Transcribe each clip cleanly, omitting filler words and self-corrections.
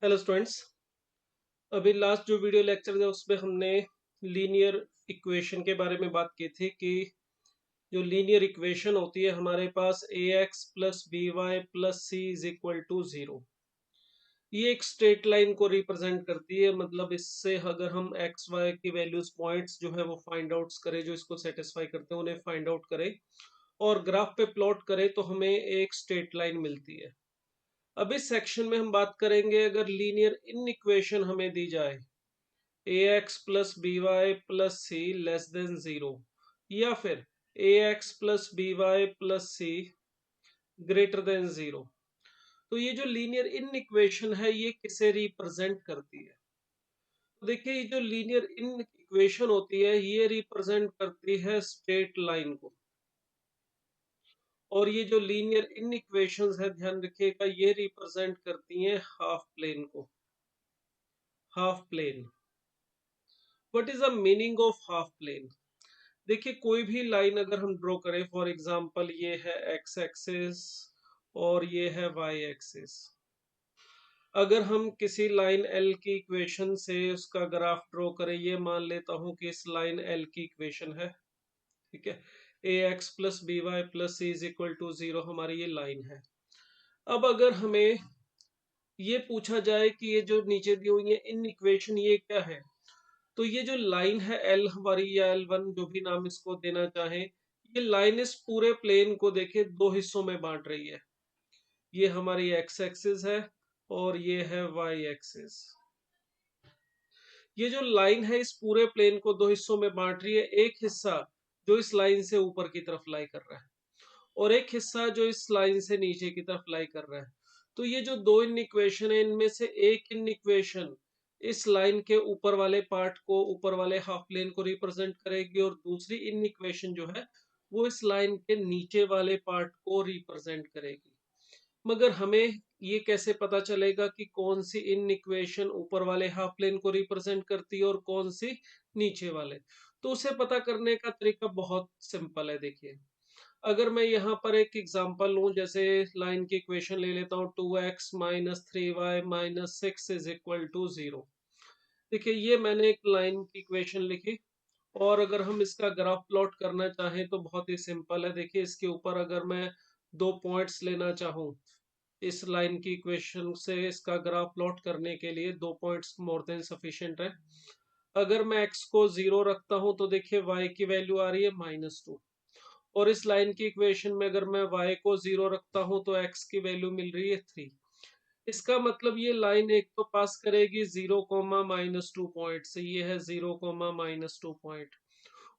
Hello students. अभी last जो video lecture था उसमें हमने लीनियर इक्वेशन के बारे में बात की थी कि जो लीनियर इक्वेशन होती है हमारे पास a x plus B Y plus C is equal to zero. ये एक स्ट्रेट लाइन को रिप्रेजेंट करती है। मतलब इससे अगर हम एक्स वाई की वैल्यूज पॉइंट्स जो है वो फाइंड आउट करें, जो इसको सेटिस्फाई करते हैं उन्हें फाइंड आउट करें और ग्राफ पे प्लॉट करें तो हमें एक स्ट्रेट लाइन मिलती है। अब इस सेक्शन में हम बात करेंगे अगर लीनियर इन इक्वेशन हमें दी जाए A x plus B Y plus C less than zero या फिर A x plus B Y plus C greater than zero, तो ये जो लीनियर इन इक्वेशन है ये किसे रिप्रेजेंट करती है? तो देखिए ये जो लीनियर इन इक्वेशन होती है ये रिप्रेजेंट करती है स्ट्रेट लाइन को। और ये जो लीनियर इन इक्वेशंस है ध्यान रखिएगा ये रिप्रेजेंट करती हैं हाफ प्लेन को। Half plane, what is the meaning of half plane? देखिए कोई भी लाइन अगर हम ड्रॉ करें, फॉर एग्जांपल ये है एक्स एक्सिस और ये है वाई एक्सिस। अगर हम किसी लाइन एल की इक्वेशन से उसका ग्राफ ड्रॉ करें, ये मान लेता हूं कि इस लाइन एल की इक्वेशन है, ठीक है। A x plus B Y plus C is equal to zero हमारी ये लाइन है। अब अगर हमें ये पूछा जाए कि ये जो नीचे दी हुई है इन इक्वेशन ये क्या है, तो ये जो लाइन है एल हमारी या एल वन जो भी नाम इसको देना चाहे, ये लाइन इस पूरे प्लेन को देखे दो हिस्सों में बांट रही है। ये हमारी एक्स एक्सिस है और ये है वाई एक्सिस। ये जो लाइन है इस पूरे प्लेन को दो हिस्सों में बांट रही है। एक हिस्सा जो इस लाइन से ऊपर की तरफ लाई कर रहा है और एक हिस्सा जो इस लाइन से नीचे की तरफ लाई कर रहा है। तो ये जो दो इन इक्वेशन है इनमें से एक इन इक्वेशन इस लाइन के ऊपर वाले पार्ट को, ऊपर वाले हाफ प्लेन को रिप्रेजेंट करेगी और दूसरी इन इक्वेशन जो है वो इस लाइन के नीचे वाले पार्ट को रिप्रेजेंट करेगी। मगर हमें ये कैसे पता चलेगा कि कौन सी इन इक्वेशन ऊपर वाले हाफ प्लेन को रिप्रेजेंट करती है और कौन सी नीचे वाले? तो उसे पता करने का तरीका बहुत सिंपल है। देखिए अगर मैं यहाँ पर एक एग्जांपल लूं, जैसे लाइन की इक्वेशन ले लेता हूँ 2x minus 3y minus 6 is equal to zero. देखिए ये मैंने एक लाइन की इक्वेशन लिखी और अगर हम इसका ग्राफ प्लॉट करना चाहें तो बहुत ही सिंपल है। देखिए इसके ऊपर अगर मैं दो पॉइंट्स लेना चाहूँ, इस लाइन की इक्वेशन से इसका ग्राफ प्लॉट करने के लिए दो पॉइंट्स मोर देन सफिशिएंट है। अगर मैं x को जीरो रखता हूं तो देखिए y की वैल्यू आ रही है -2 और इस लाइन की इक्वेशन में अगर मैं y को जीरो रखता हूं तो x की वैल्यू मिल रही है 3। इसका मतलब ये लाइन एक तो पास करेगी 0, -2 पॉइंट से, ये है 0, -2 पॉइंट,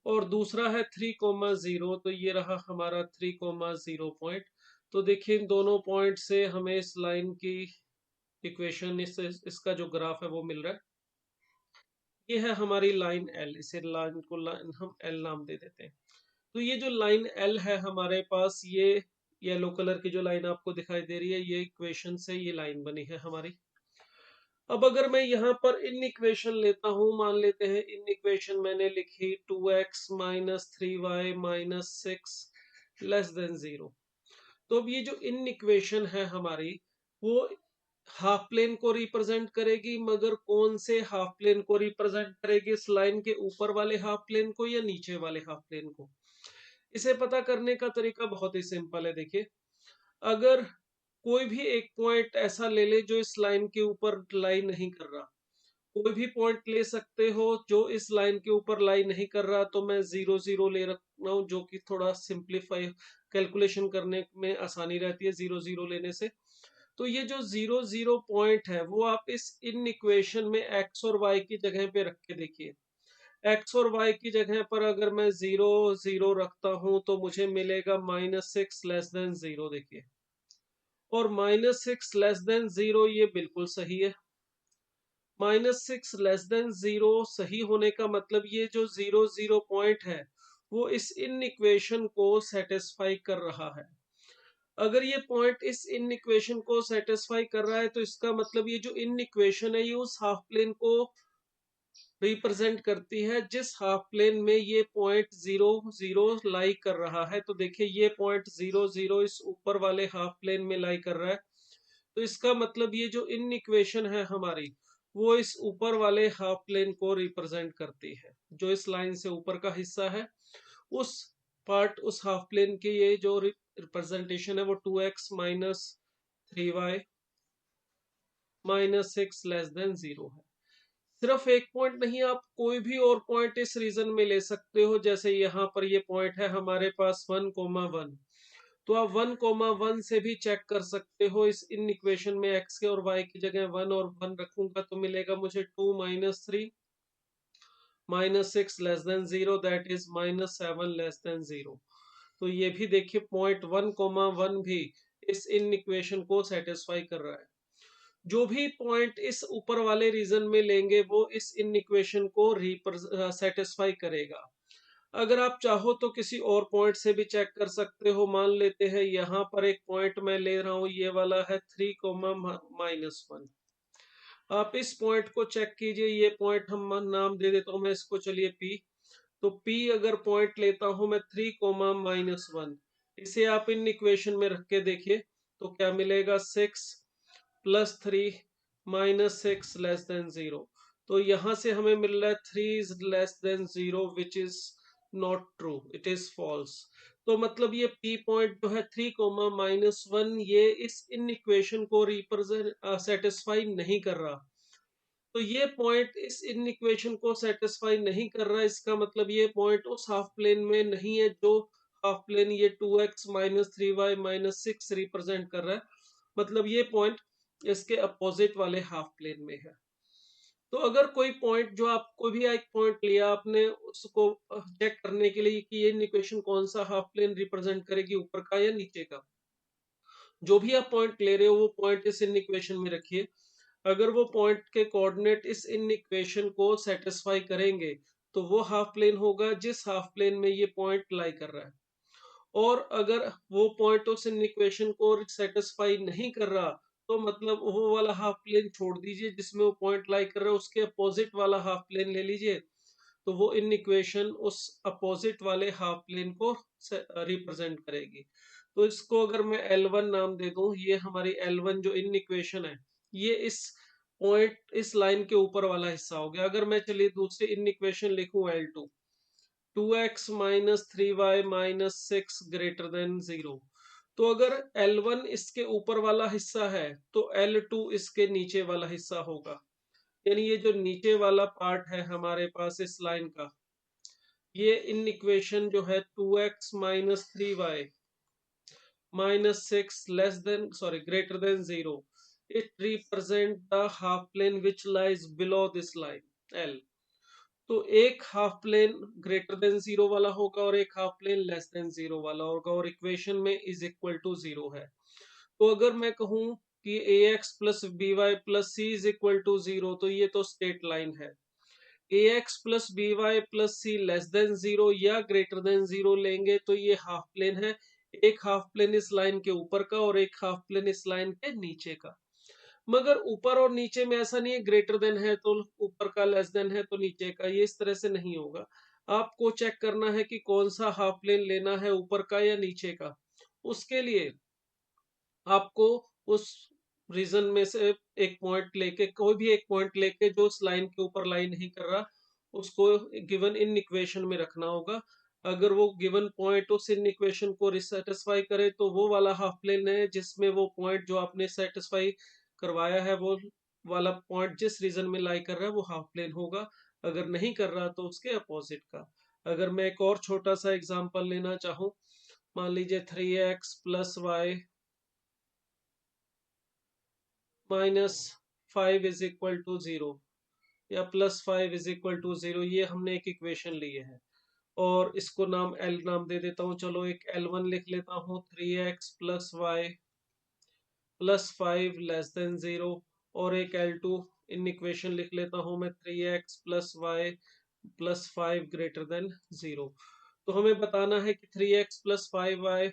और दूसरा है 3, 0, तो ये रहा हमारा 3, 0 पॉइंट। तो देखिए इन दोनों पॉइंट से हमें इस लाइन की इक्वेशन, इसका जो ग्राफ है वो मिल रहा है। ये है हमारी लाइन एल, इसे लाइन को लाइन हम एल नाम दे देते हैं। तो ये जो लाइन एल है हमारे पास, ये येलो कलर की जो लाइन आपको दिखाई दे रही है, ये इक्वेशन से ये लाइन बनी है हमारी। अब अगर मैं यहाँ पर इन इक्वेशन लेता हूँ, मान लेते हैं इन इक्वेशन मैंने लिखी 2x minus 3y minus 6 less than zero. तो अब ये जो इन इक्वेशन है हमारी वो हाफ प्लेन को रिप्रेजेंट करेगी, मगर कौन से हाफ प्लेन को रिप्रेजेंट करेगी? इस लाइन के ऊपर वाले हाफ प्लेन को या नीचे वाले हाफ प्लेन को? इसे पता करने का तरीका बहुत ही सिंपल है। देखिए अगर कोई भी एक पॉइंट ऐसा ले ले जो इस लाइन के ऊपर लाई नहीं कर रहा, कोई भी पॉइंट ले सकते हो जो इस लाइन के ऊपर लाई नहीं कर रहा, तो मैं 0, 0 ले रखना हूं जो कि थोड़ा सिंप्लीफाई कैलकुलेशन करने में आसानी रहती है 0, 0 लेने से। तो ये जो 0, 0 पॉइंट है वो आप इस इन इक्वेशन में एक्स और वाई की जगह पे रख के देखिए। एक्स और वाई की जगह पर अगर मैं 0, 0 रखता हूं तो मुझे मिलेगा -6 लेस देन जीरो। देखिए और -6 लेस देन जीरो ये बिल्कुल सही है। -6 लेस देन जीरो सही होने का मतलब ये जो 0, 0 पॉइंट है वो इस इन इक्वेशन को सेटिस्फाई कर रहा है। अगर ये पॉइंट इस इन इक्वेशन को सेटिस्फाई कर रहा है तो इसका मतलब ये जो इन इक्वेशन है ये उस हाफ प्लेन को रिप्रेजेंट करती है जिस हाफ प्लेन में ये पॉइंट 0, 0 लाई कर रहा है। तो देखिए ये पॉइंट 0, 0 इस ऊपर वाले हाफ प्लेन में लाई कर रहा है। तो इसका मतलब ये जो इन इक्वेशन है हमारी, वो इस ऊपर वाले हाफ प्लेन को रिप्रेजेंट करती है। जो इस लाइन से ऊपर का हिस्सा है, उस पार्ट, उस हाफ प्लेन के ये जो रिप्रेजेंटेशन है वो 2x minus 3y minus 6 less than 0 है। सिर्फ एक पॉइंट नहीं, आप कोई भी और पॉइंट इस रीजन में ले सकते हो। जैसे यहाँ पर ये पॉइंट है हमारे पास 1,1, तो आप 1,1 से भी चेक कर सकते हो। इस इन इक्वेशन में x के और y की जगह 1 और 1 रखूंगा तो मिलेगा मुझे 2 minus 3 minus 6 less than 0, that is minus 7 less than 0। तो ये भी देखिए पॉइंट 1,1 भी इस इन इक्वेशन को सेटिस्फाई कर रहा है। जो भी पॉइंट इस ऊपर वाले रीजन में लेंगे वो इस इन इक्वेशन को सेटिस्फाई करेगा। अगर आप चाहो तो किसी और पॉइंट से भी चेक कर सकते हो। मान लेते हैं यहाँ पर एक पॉइंट मैं ले रहा हूँ, ये वाला है 3,-1। आप इस पॉइंट को चेक कीजिए। ये पॉइंट हम नाम दे देता हूँ मैं इसको, चलिए P। तो P अगर पॉइंट लेता हूं मैं 3,-1, इसे आप इन इक्वेशन में रख के देखिए तो क्या मिलेगा, 6 प्लस 3 माइनस 6 लेस देन 0। तो यहां से हमें मिल रहा है 3 is less than 0, which is not true, it is false. तो मतलब ये P पॉइंट जो है 3,-1 ये इस इन इक्वेशन को रिप्रेजेंट सेटिस्फाई नहीं कर रहा। तो ये पॉइंट इस इन इक्वेशन को सेटिस्फाई नहीं कर रहा है। इसका मतलब ये पॉइंट उस हाफ प्लेन में नहीं है जो हाफ प्लेन ये 2x minus 3y minus 6 represent कर रहा है। मतलब ये पॉइंट इसके अपोजिट वाले हाफ प्लेन में है। तो अगर कोई पॉइंट, जो आप कोई भी एक पॉइंट लिया आपने, उसको चेक करने के लिए कि ये इक्वेशन कौन सा हाफ प्लेन रिप्रेजेंट करेगी, ऊपर का या नीचे का, जो भी आप पॉइंट ले रहे हो वो पॉइंट इस इन इक्वेशन में रखिए। अगर वो पॉइंट के कोऑर्डिनेट इस इन इक्वेशन को सेटिस्फाई करेंगे तो वो हाफ प्लेन होगा जिस हाफ प्लेन में ये पॉइंट लाई कर रहा है। और अगर वो पॉइंट उस इन इक्वेशन को सेटिस्फाई नहीं कर रहा, तो मतलब वो वाला हाफ प्लेन छोड़ दीजिए जिसमें वो पॉइंट लाई कर रहा है, उसके अपोजिट वाला हाफ प्लेन ले लीजिए। तो वो इन इक्वेशन उस अपोजिट वाले हाफ प्लेन को रिप्रेजेंट करेगी। तो इसको अगर मैं L1 नाम दे दूं, ये हमारी L1 जो इन इक्वेशन है, ये इस पॉइंट, इस लाइन के ऊपर वाला हिस्सा हो गया। अगर मैं चलिए दूसरी इन इक्वेशन लिखूं L2, 2x minus 3y minus 6 greater than 0। तो अगर L1 इसके ऊपर वाला हिस्सा है तो L2 इसके नीचे वाला हिस्सा होगा। यानी ये जो नीचे वाला पार्ट है हमारे पास इस लाइन का, ये इन इक्वेशन जो है 2x minus 3y minus 6 less than, sorry, greater than 0, it represent the half plane which lies below this line L। तो एक हाफ प्लेन ग्रेटर देन 0 वाला होगा और एक हाफ प्लेन लेस देन 0 वाला होगा, और इक्वेशन में इज इक्वल टू 0 है। तो अगर मैं कहूं कि ax plus B Y plus C is equal to 0, तो ये तो स्ट्रेट लाइन है। ax plus B Y plus C less than 0 या ग्रेटर देन 0 लेंगे तो ये हाफ प्लेन है। एक हाफ प्लेन इस लाइन के ऊपर का और एक हाफ प्लेन इस लाइन के नीचे का। मगर ऊपर और नीचे में ऐसा नहीं है ग्रेटर देन है तो ऊपर का, लेस देन है तो नीचे का, ये इस तरह से नहीं होगा। आपको चेक करना है कि कौन सा हाफ प्लेन लेना है, ऊपर का या नीचे का। उसके लिए आपको उस रीजन में से एक पॉइंट लेके, कोई भी एक पॉइंट लेके जो उस लाइन के ऊपर लाई नहीं कर रहा, उसको गिवन इन इक्वेशन में रखना होगा। अगर वो गिवन पॉइंट उस इन इक्वेशन को सेटिस्फाई करे तो वो वाला हाफ प्लेन है जिसमें वो पॉइंट जो आपने सेटिस्फाई करवाया है, वो वाला पॉइंट जिस रीजन में लाई कर रहा है वो हाफ प्लेन होगा। अगर नहीं कर रहा तो उसके अपोजिट का। अगर मैं एक और छोटा सा एग्जांपल लेना चाहूँ, मान लीजिए 3x plus y minus 5 is equal to 0 या प्लस 5 इज इक्वल टू 0, ये हमने एक इक्वेशन ली है और इसको नाम L नाम दे देता हूँ। चलो एक L1 लिख लेता हूँ, 3x plus y plus 5 less than 0, और एक L2 इन इक्वेशन लिख लेता हूँ मैं, 3x plus y plus 5 greater than 0। तो हमें बताना है कि 3x plus 5y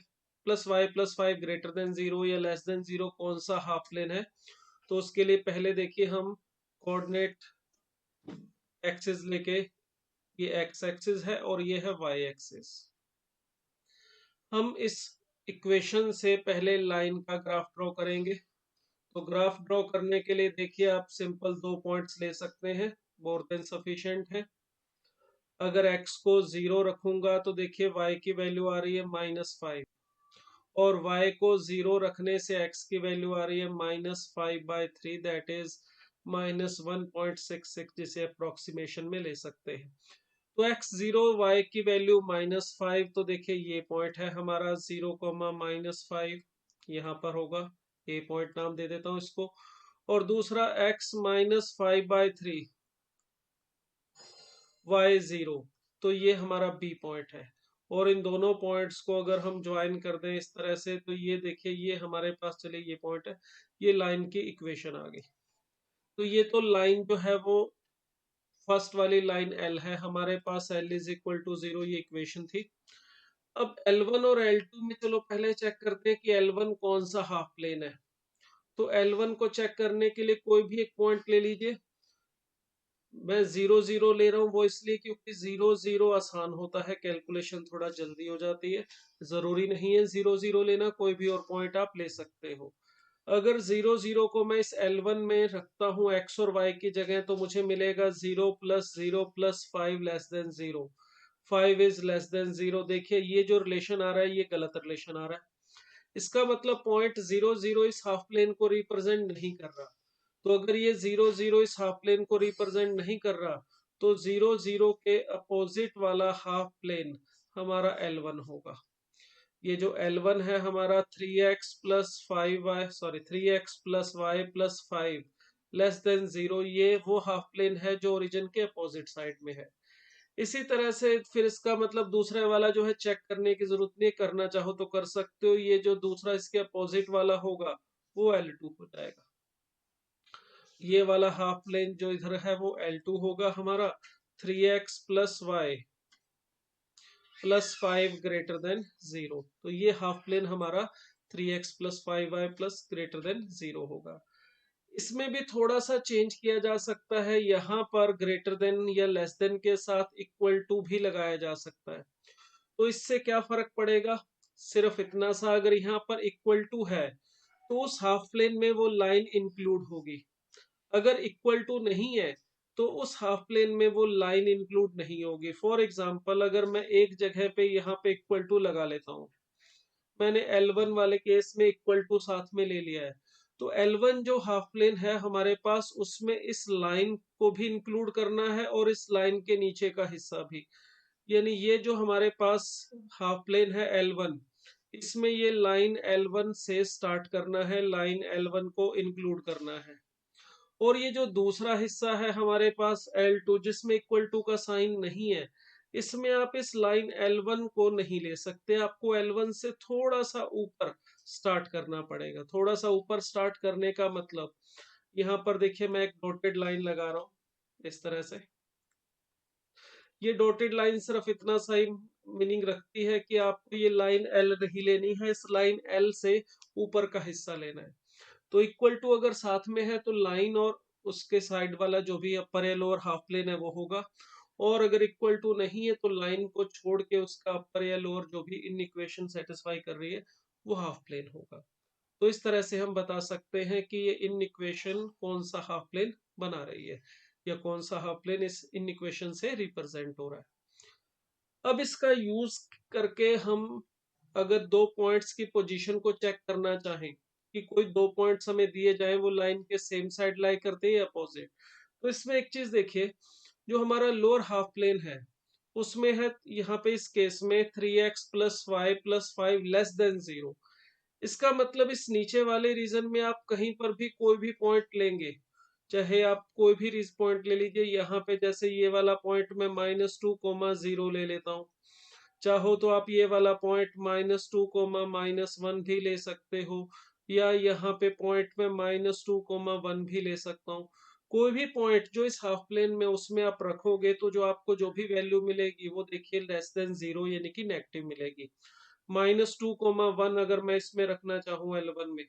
plus y plus 5 greater than 0 या लेस देन 0 कौन सा हाफ प्लेन है। तो उसके लिए पहले देखिए हम कोऑर्डिनेट एक्सिस लेके, ये एक्स एक्सिस है और ये है वाई एक्सिस। हम इस इक्वेशन से पहले लाइन का ग्राफ ड्रॉ करेंगे। तो ग्राफ ड्रॉ करने के लिए देखिए आप सिंपल 2 पॉइंट्स ले सकते हैं, मोर देन सफिशिएंट है। अगर x को 0 रखूंगा तो देखिए y की वैल्यू आ रही है -5, और y को 0 रखने से x की वैल्यू आ रही है -5/3, दैट इज -1.66, जिसे अप्रोक्सीमेशन में ले सकते हैं। तो x0 y की वैल्यू -5, तो देखिए ये पॉइंट है हमारा 0, -5 यहाँ पर होगा, ए पॉइंट नाम दे देता हूँ इसको। और दूसरा x -5/3 y0, तो ये हमारा बी पॉइंट है। और इन दोनों पॉइंट्स को अगर हम ज्वाइन कर दें इस तरह से, तो ये देखिए ये हमारे पास, चले ये पॉइंट है, ये लाइन की इक्वेशन आ गई। तो ये तो लाइन जो है वो फर्स्ट वाली लाइन एल है हमारे पास, एल इज इक्वल टू 0, ये इक्वेशन थी। अब L1 और L2 में चलो पहले चेक करते हैं कि L1 कौन सा हाफ प्लेन है। तो L1 को चेक करने के लिए कोई भी एक पॉइंट ले लीजिए। मैं 0 0 ले रहा हूँ, वो इसलिए क्योंकि 0 0 आसान होता है, कैलकुलेशन थोड़ा जल्दी हो जाती है। जरूरी नहीं है 0 0 लेना, कोई भी और पॉइंट आप ले सकते हो। अगर 0 0 को मैं इस L1 में रखता हूँ x और y की जगह, तो मुझे मिलेगा 0 + 0 + 5 <0। 5 इज <0। देखिए ये जो रिलेशन आ रहा है ये गलत रिलेशन आ रहा है। इसका मतलब पॉइंट 0 0 इस हाफ प्लेन को रिप्रेजेंट नहीं कर रहा। तो अगर ये 0 0 इस हाफ प्लेन को रिप्रेजेंट नहीं कर रहा, तो 0 0 के अपोजिट वाला हाफ प्लेन हमारा L1 होगा। ये जो L1 है हमारा 3x + 5y, sorry 3x + y + 5 <0, ये वो हाफ प्लेन है जो ओरिजिन के अपोजिट साइड में है। इसी तरह से फिर इसका मतलब दूसरे वाला जो है चेक करने की जरूरत नहीं, करना चाहो तो कर सकते हो। ये जो दूसरा इसके अपोजिट वाला होगा वो L2 हो जाएगा। ये वाला हाफ प्लेन जो इधर है वो L2 होगा हमारा। 3x + y + 5 < 0, तो ये हाफ प्लेन हमारा 3x + 5y + <0 होगा। इसमें भी थोड़ा सा चेंज किया जा सकता है, यहाँ पर ग्रेटर देन या लेस देन के साथ इक्वल टू भी लगाया जा सकता है। तो इससे क्या फर्क पड़ेगा, सिर्फ इतना सा, अगर यहाँ पर इक्वल टू है तो उस हाफ प्लेन में वो लाइन इंक्लूड होगी। अगर इक्वल टू नहीं है तो उस हाफ प्लेन में वो लाइन इंक्लूड नहीं होगी। फॉर एग्जाम्पल अगर मैं एक जगह पे यहाँ पे इक्वल टू लगा लेता हूँ, मैंने L1 वाले केस में इक्वल टू साथ में ले लिया है, तो L1 जो हाफ प्लेन है हमारे पास, उसमें इस लाइन को भी इंक्लूड करना है और इस लाइन के नीचे का हिस्सा भी। यानी ये जो हमारे पास हाफ प्लेन है L1, इसमें ये लाइन L1 से स्टार्ट करना है, लाइन L1 को इंक्लूड करना है। और ये जो दूसरा हिस्सा है हमारे पास L2, जिसमें इक्वल टू का साइन नहीं है, इसमें आप इस लाइन L1 को नहीं ले सकते, आपको L1 से थोड़ा सा ऊपर स्टार्ट करना पड़ेगा। थोड़ा सा ऊपर स्टार्ट करने का मतलब, यहाँ पर देखिए मैं एक डॉटेड लाइन लगा रहा हूँ इस तरह से। ये डॉटेड लाइन सिर्फ इतना सा ही मीनिंग रखती है कि आपको ये लाइन L नहीं लेनी है, इस लाइन L से ऊपर का हिस्सा लेना है। तो इक्वल टू अगर साथ में है तो लाइन और उसके साइड वाला जो भी अपर या लोअर हाफ प्लेन है वो होगा। और अगर इक्वल टू नहीं है तो लाइन को छोड़ के उसका अपर या लोअर जो भी इन इक्वेशन सेटिस्फाई कर रही है वो हाफ प्लेन होगा। तो इस तरह से हम बता सकते हैं कि ये इन इक्वेशन कौन सा हाफ प्लेन बना रही है, या कौन सा हाफ प्लेन इस इन इक्वेशन से रिप्रेजेंट हो रहा है। अब इसका यूज करके हम अगर दो पॉइंट्स की पोजीशन को चेक करना चाहें कि कोई दो पॉइंट्स हमें दिए जाएं, वो लाइन के सेम साइड लाई करते हैं या अपोजिट, तो इसमें एक चीज देखिए, जो हमारा लोअर हाफ प्लेन है उसमें है यहाँ पे इस केस में 3x + y + 5 <0। इसका मतलब इस नीचे वाले रीजन में आप कहीं पर भी कोई भी पॉइंट लेंगे, चाहे आप कोई भी रीज पॉइंट ले लीजिए, यहाँ पे जैसे ये वाला पॉइंट मैं -2, 0 ले लेता हूँ। चाहो तो आप ये वाला पॉइंट -2, -1 भी ले सकते हो, या यहाँ पे पॉइंट में -2, 1 भी ले सकता हूँ। कोई भी पॉइंट जो इस हाफ प्लेन में उसमें आप रखोगे तो जो आपको जो भी वैल्यू मिलेगी वो देखिए <0 यानी कि नेगेटिव मिलेगी। -2, 1 अगर मैं इसमें रखना चाहूँ L1 में,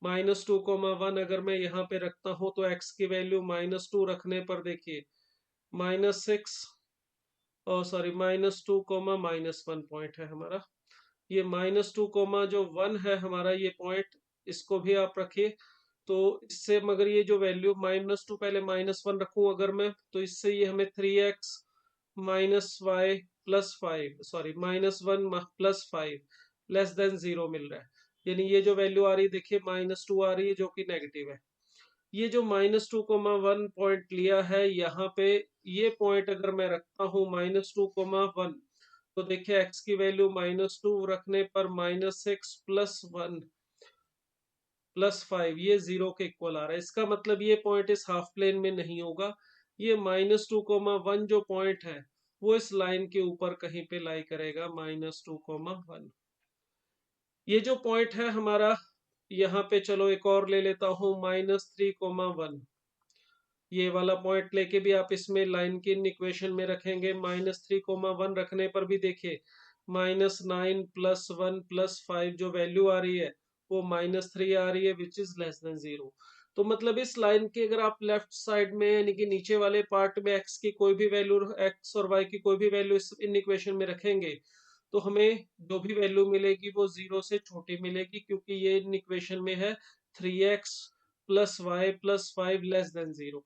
-2, 1 अगर मैं यहाँ पे रखता हूँ तो x की वैल्यू -2 रखने पर देखिए -6, और सॉरी -2, -1 पॉइंट है हमारा। ये -2, जो 1 है हमारा, ये पॉइंट इसको भी आप रखिए। तो इससे मगर ये जो वैल्यू -2 पहले -1 रखूं अगर मैं, तो इससे ये हमें 3x -y +5 सॉरी -1 +5 << 0 मिल रहा है। यानी ये जो वैल्यू आ रही है देखिए -2 आ रही है जो कि नेगेटिव है। ये जो -2, 1 पॉइंट लिया है यहाँ पे, ये पॉइंट अगर मैं रखता हूँ -2, 1, तो देखिए x की वैल्यू -2 रखने पर -6 +1 +5 ये 0 के इक्वल आ रहा है। इसका मतलब ये पॉइंट इस हाफ प्लेन में नहीं होगा। ये -2, 1 जो पॉइंट है वो इस लाइन के ऊपर कहीं पे लाई करेगा -2, 1। ये जो पॉइंट है हमारा, यहाँ पे चलो एक और ले लेता हूँ -3, 1। ये वाला पॉइंट लेके भी आप इसमें लाइन की इक्वेशन में रखेंगे। -3, 1 रखने पर भी देखिए -9 +1 +5 जो वैल्यू आ रही है वो -3 आ रही है, विच इज << 0। तो मतलब इस लाइन के अगर आप लेफ्ट साइड में यानी कि नीचे वाले पार्ट में x की कोई भी वैल्यू, x और y की कोई भी वैल्यू इस इन इक्वेशन में रखेंगे तो हमें जो भी वैल्यू मिलेगी वो 0 से छोटी मिलेगी, क्योंकि ये इन इक्वेशन में है 3x + y +5 << 0।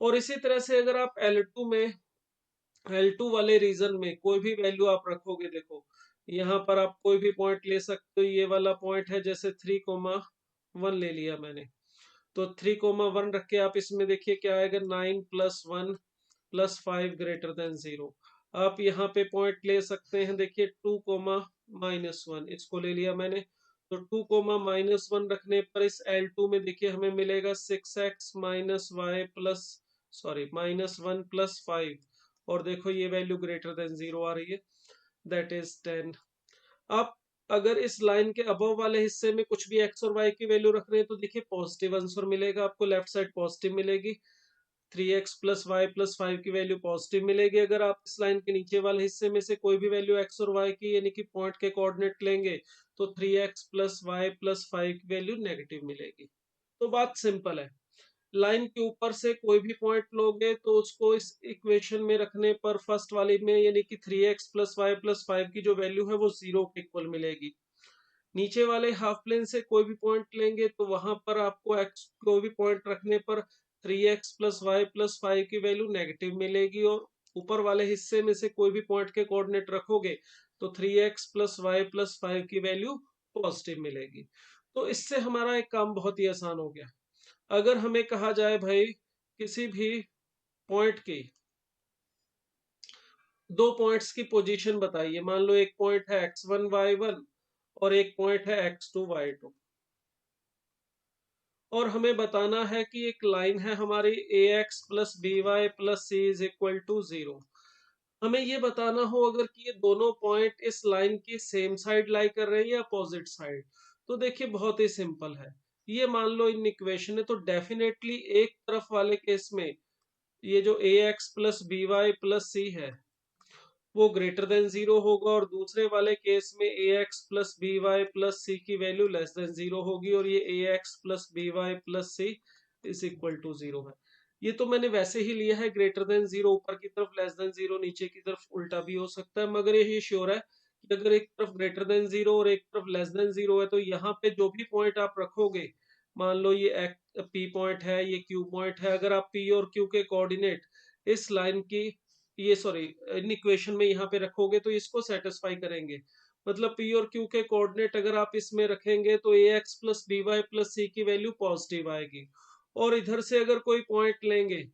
और इसी तरह से अगर आप L2 वाले रीजन में कोई भी वैल्यू आप रखोगे, देखो यहाँ पर आप कोई भी पॉइंट ले सकते हो। ये वाला पॉइंट है, जैसे 3, 1 ले लिया मैंने, तो 3, 1 रख के आप इसमें देखिए क्या आएगा, 9 +1 +5 << 0। आप यहाँ पे पॉइंट ले सकते हैं, देखिए 2, -1 इसको ले लिया मैंने। तो 2, -1 रखने पर इस L2 में देखिए हमें मिलेगा 6x -y -1 +5, और देखो ये वैल्यू << 0 आ रही है, दैट इज 10। आप अगर इस लाइन के अबव वाले हिस्से में कुछ भी x और y की वैल्यू रख रहे हैं तो देखिए पॉजिटिव आंसर मिलेगा आपको, लेफ्ट साइड पॉजिटिव मिलेगी। 3x + y +5 की वैल्यू पॉजिटिव मिलेगी। अगर आप इस लाइन के नीचे वाले हिस्से में से कोई भी वैल्यू x और y की यानी कि पॉइंट के कोऑर्डिनेट लेंगे तो 3x + y +5 की वैल्यू नेगेटिव मिलेगी। तो बात सिंपल है, लाइन के ऊपर से कोई भी पॉइंट लोगे तो उसको इस इक्वेशन में रखने पर फर्स्ट वाली में यानी कि 3x + y +5 की जो वैल्यू है वो 0 के इक्वल मिलेगी। नीचे वाले हाफ प्लेन से कोई भी पॉइंट लेंगे तो वहां पर आपको x कोई भी पॉइंट रखने पर 3x + y +5 की वैल्यू नेगेटिव मिलेगी, और ऊपर वाले हिस्से में से कोई भी पॉइंट के कोऑर्डिनेट रखोगे तो 3x + y +5 की वैल्यू पॉजिटिव मिलेगी। तो इससे हमारा एक काम बहुत ही आसान हो गया। अगर हमें कहा जाए भाई किसी भी पॉइंट की, दो पॉइंट्स की पोजीशन बताइए, मान लो एक पॉइंट है x1 y1 और एक पॉइंट है x2 y2, और हमें बताना है कि एक लाइन है हमारी ax + by + c = 0। हमें ये बताना हो अगर कि ये दोनों पॉइंट इस लाइन की सेम साइड लाई कर रहे हैं या अपोजिट साइड, तो देखिए बहुत ही सिंपल है। ये मान लो इन इक्वेशन है तो डेफिनेटली एक तरफ वाले केस में ये जो ax + by + c है वो << 0 होगा, और दूसरे वाले केस में ax + by + c की वैल्यू << 0 होगी, और ये ax + by + c = 0 है। ये तो मैंने वैसे ही लिया है <<0 ऊपर की तरफ, <<0 नीचे की तरफ, उल्टा भी हो सकता है, मगर यही श्योर है कि अगर एक तरफ <<0 और एक तरफ <<0 है तो यहाँ पे जो भी पॉइंट आप रखोगे, मान लो ये P पॉइंट है, ये Q पॉइंट है, अगर आप P और Q के कोऑर्डिनेट इस लाइन की ये सॉरी इन इक्वेशन में यहाँ पे रखोगे तो इसको सेटिस्फाई करेंगे। मतलब P और Q के कोऑर्डिनेट अगर आप इसमें रखेंगे तो ax + by + c की वैल्यू पॉजिटिव आएगी, और इधर से अगर कोई पॉइंट लेंगे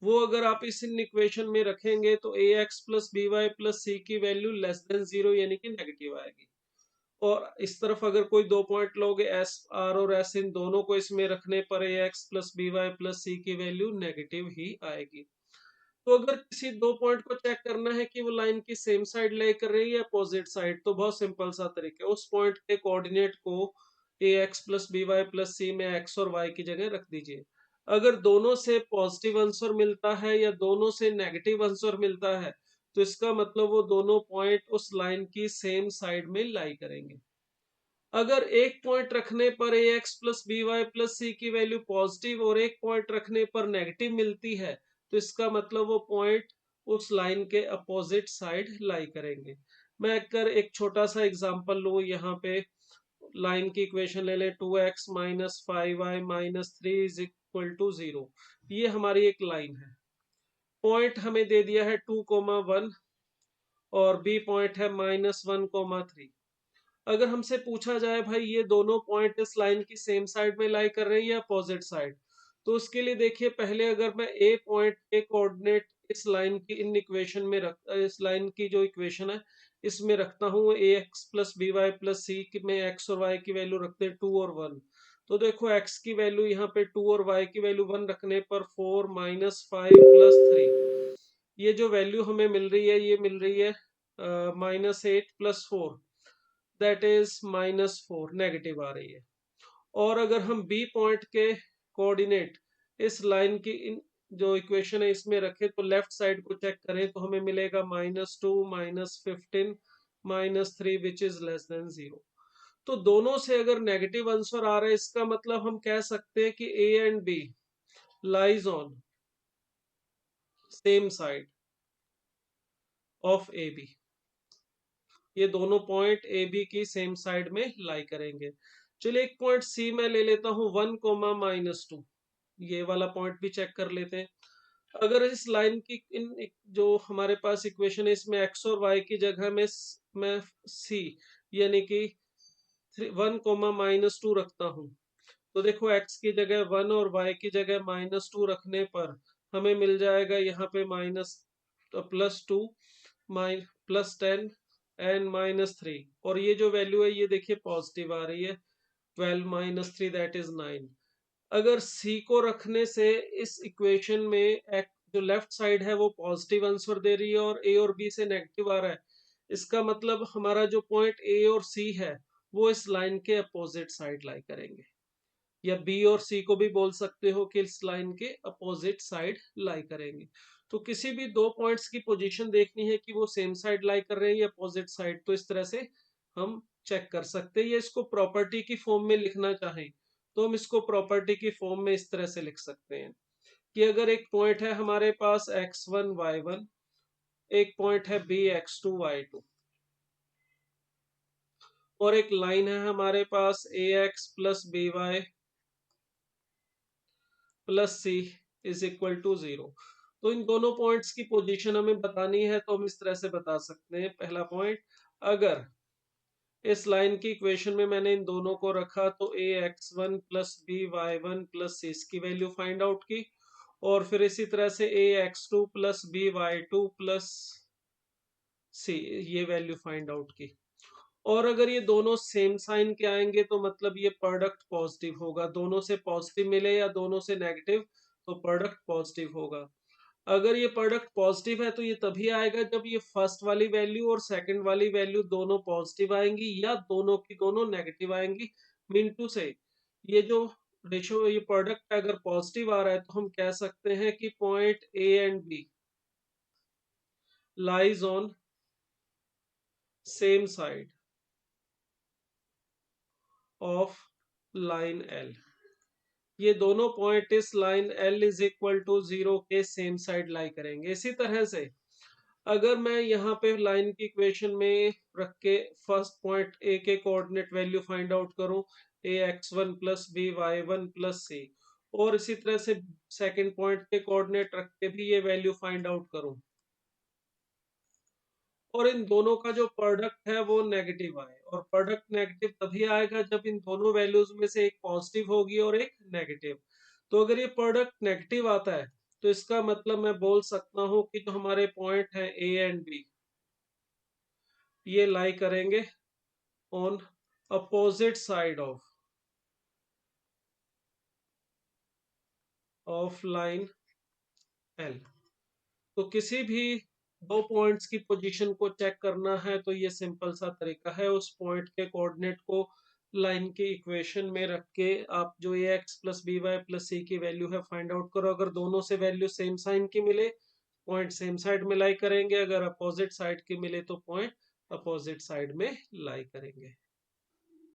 वो अगर आप इस इन इक्वेशन में रखेंगे तो ax + by + c की वैल्यू << 0 यानी कि नेगेटिव आएगी। और इस तरफ अगर कोई दो पॉइंट लोगे एस आर और एस, इन दोनों को इसमें रखने पर ax + by + c की वैल्यू नेगेटिव ही आएगी। तो अगर किसी दो पॉइंट को चेक करना है कि वो लाइन की सेम साइड ले कर रही है अपोजिट साइड, तो बहुत सिंपल सा तरीका है, उस पॉइंट के कोऑर्डिनेट को ax + by + c में x और y की जगह रख दीजिए। अगर दोनों से पॉजिटिव आंसर मिलता है या दोनों से नेगेटिव आंसर मिलता है तो इसका मतलब वो दोनों पॉइंट उस लाइन की सेम साइड में लाई करेंगे। अगर एक पॉइंट रखने पर ax + by + c की वैल्यू पॉजिटिव और एक पॉइंट रखने पर नेगेटिव मिलती है तो इसका मतलब वो पॉइंट उस लाइन के अपोजिट साइड लाई करेंगे। मैं अगर एक छोटा सा एग्जांपल लूं यहाँ पे, लाइन की इक्वेशन ले लें, 2x minus 5y minus 3 is equal to 0। ये हमारी एक लाइन है। पॉइंट हमें दे दिया है 2,1 और बी पॉइंट है -1,3। अगर हमसे पूछा जाए भाई ये दोनों पॉइंट इस लाइन की सेम साइड में लाई कर रहे हैं या अपोजिट साइड, तो उसके लिए देखिए पहले अगर मैं ए पॉइंट के कोऑर्डिनेट इस लाइन की इन इक्वेशन में रख इस लाइन की जो इक्वेशन है इसमें रखता हूँ, A x plus B Y plus C में एक्स और वाई की वैल्यू रखते हैं 2 और 1। तो देखो एक्स की वैल्यू यहाँ पे 2 और वाई की वैल्यू 1 रखने पर 4 माइनस 5 प्लस 3, ये जो वैल्यू हमें मिल रही है ये मिल रही है -8 + 4, दैट इज -4 नेगेटिव आ रही है। और अगर हम बी पॉइंट के कोऑर्डिनेट इस लाइन की इन जो इक्वेशन है इसमें रखें तो लेफ्ट साइड को चेक करें तो हमें मिलेगा -2 -15 -3 विच इज लेस देन 0। तो दोनों से अगर नेगेटिव आंसर आ रहा है इसका मतलब हम कह सकते हैं कि A and B lies on same side of A B. ये दोनों पॉइंट ए बी की सेम साइड में लाई करेंगे। चलिए एक पॉइंट सी में ले लेता हूं 1, -2, ये वाला पॉइंट भी चेक कर लेते हैं। अगर इस लाइन की जो हमारे पास इक्वेशन है इसमें एक्स और वाई की जगह में मैं सी यानी कि 1, -2 रखता हूं, तो देखो एक्स की जगह 1 और वाई की जगह -2 रखने पर हमें मिल जाएगा यहाँ पे +2 +10 एंड -3, और ये जो वैल्यू है ये देखिए पॉजिटिव आ रही है, 12 - 3 दैट इज 9। अगर सी को रखने से इस इक्वेशन में जो लेफ्ट साइड है वो पॉजिटिव आंसर दे रही है और ए और बी से नेगेटिव आ रहा है, इसका मतलब हमारा जो पॉइंट ए और सी है वो इस लाइन के अपोजिट साइड लाई करेंगे, या बी और सी को भी बोल सकते हो कि इस लाइन के अपोजिट साइड लाई करेंगे। तो किसी भी दो पॉइंट्स की पोजीशन देखनी है कि वो सेम साइड लाई कर रहे हैं या अपोजिट साइड, तो इस तरह से हम चेक कर सकते हैं। या इसको प्रॉपर्टी की फॉर्म में लिखना चाहें तो हम इसको प्रॉपर्टी की फॉर्म में इस तरह से लिख सकते हैं कि अगर एक पॉइंट है हमारे पास x1 y1, एक पॉइंट है b x2 y2, और एक लाइन है हमारे पास ax plus B Y plus C is equal to 0। तो इन दोनों पॉइंट्स की पोजीशन हमें बतानी है तो हम इस तरह से बता सकते हैं। पहला पॉइंट, अगर इस लाइन की इक्वेशन में मैंने इन दोनों को रखा तो A X one plus B Y one plus C इसकी वैल्यू फाइंड आउट की, और फिर इसी तरह से A X two plus B Y two plus C ये वैल्यू फाइंड आउट की। और अगर ये दोनों सेम साइन के आएंगे तो मतलब ये प्रोडक्ट पॉजिटिव होगा, दोनों से पॉजिटिव मिले या दोनों से नेगेटिव तो प्रोडक्ट पॉजिटिव होगा। अगर ये प्रोडक्ट पॉजिटिव है तो ये तभी आएगा जब ये फर्स्ट वाली वैल्यू और सेकंड वाली वैल्यू दोनों पॉजिटिव आएंगी या दोनों की दोनों नेगेटिव आएंगी। मीन टू से ये जो रेशो ये प्रोडक्ट अगर पॉजिटिव आ रहा है तो हम कह सकते हैं कि point A and B lies on same side of line L. ये दोनों पॉइंट इस line L is equal to 0 के सेम साइड लाई करेंगे। इसी तरह से अगर मैं यहाँ पे लाइन की इक्वेशन में रख के फर्स्ट पॉइंट ए के कोऑर्डिनेट वैल्यू फाइंड आउट करूं, A X one plus B Y one plus C, और इसी तरह से सेकंड पॉइंट के कोऑर्डिनेट रख के भी ये वैल्यू फाइंड आउट करूं, और इन दोनों का जो प्रोडक्ट है वो नेगेटिव आए, और प्रोडक्ट नेगेटिव तभी आएगा जब इन दोनों वैल्यूज में से एक पॉजिटिव होगी और एक नेगेटिव। तो अगर ये प्रोडक्ट नेगेटिव आता है तो इसका मतलब मैं बोल सकता हूँ कि जो हमारे पॉइंट है ए एंड बी ये लाई करेंगे on opposite side of line L. तो किसी भी दो पॉइंट्स की पोजीशन को चेक करना है तो ये सिंपल सा तरीका है, उस पॉइंट के कोऑर्डिनेट को लाइन की इक्वेशन में रख के आप जो A x plus B Y plus C की वैल्यू है फाइंड आउट करो। अगर दोनों से वैल्यू सेम साइन की मिले पॉइंट सेम साइड में लाई करेंगे, अगर अपोजिट साइड की मिले तो पॉइंट अपोजिट साइड में लाई करेंगे।